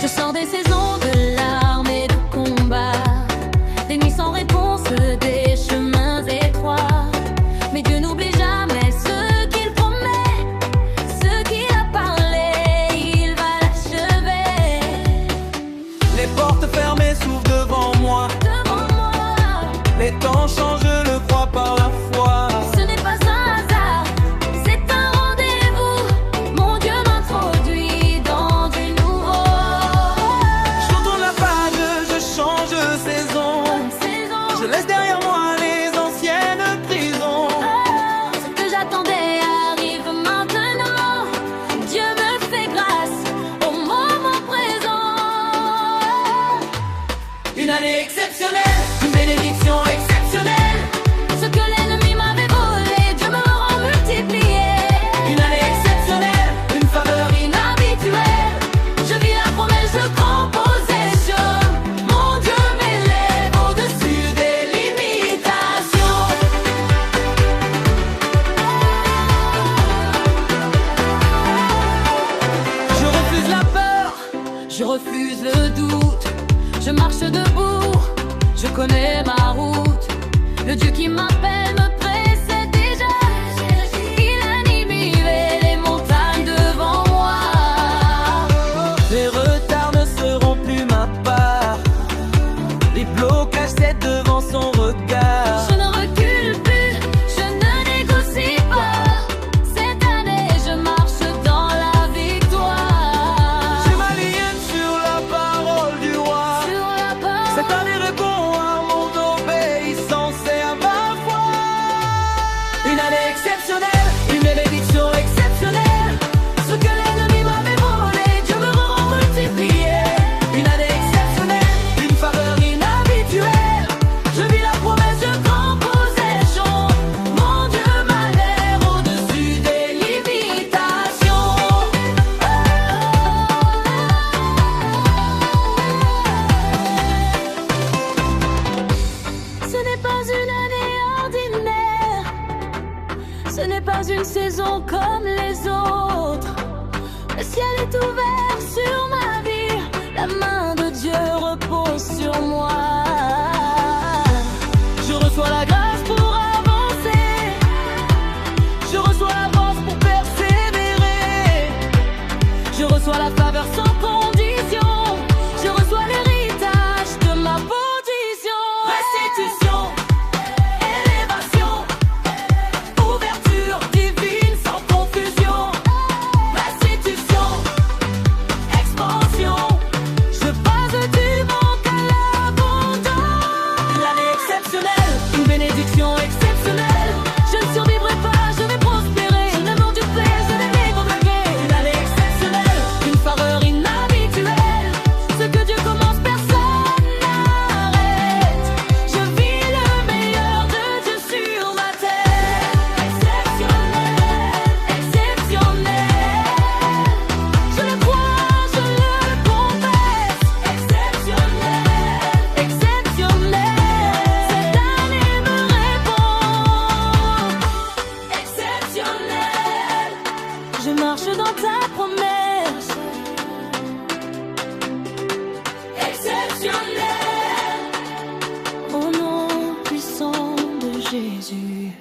Je sors des saisons de larmes et de combats, des nuits sans réponse, des chemins étroits. Mais Dieu n'oublie jamais ce qu'il promet, ce qu'il a parlé, il va l'achever. Les portes fermées s'ouvrent devant moi. Les temps changent, je le crois par la foi. Ce n'est pas un hasard, c'est un rendez-vous. Mon Dieu m'introduit dans du nouveau. Je retourne la page, je change de saison. Je laisse derrière moi les anciennes prisons. Ce que j'attendais arrive maintenant. Dieu me fait grâce au moment présent. Une année exceptionnelle, une bénédiction exceptionnelle. Ce que l'ennemi m'avait volé, Dieu me le rend multiplié. Une année exceptionnelle, une faveur Inhabituelle, je vis la promesse, je prends possession. Mon Dieu m'élève au-dessus des limitations. Je refuse la peur, Je refuse le doute, je marche debout, je connais ma route. Le Dieu qui m'appelle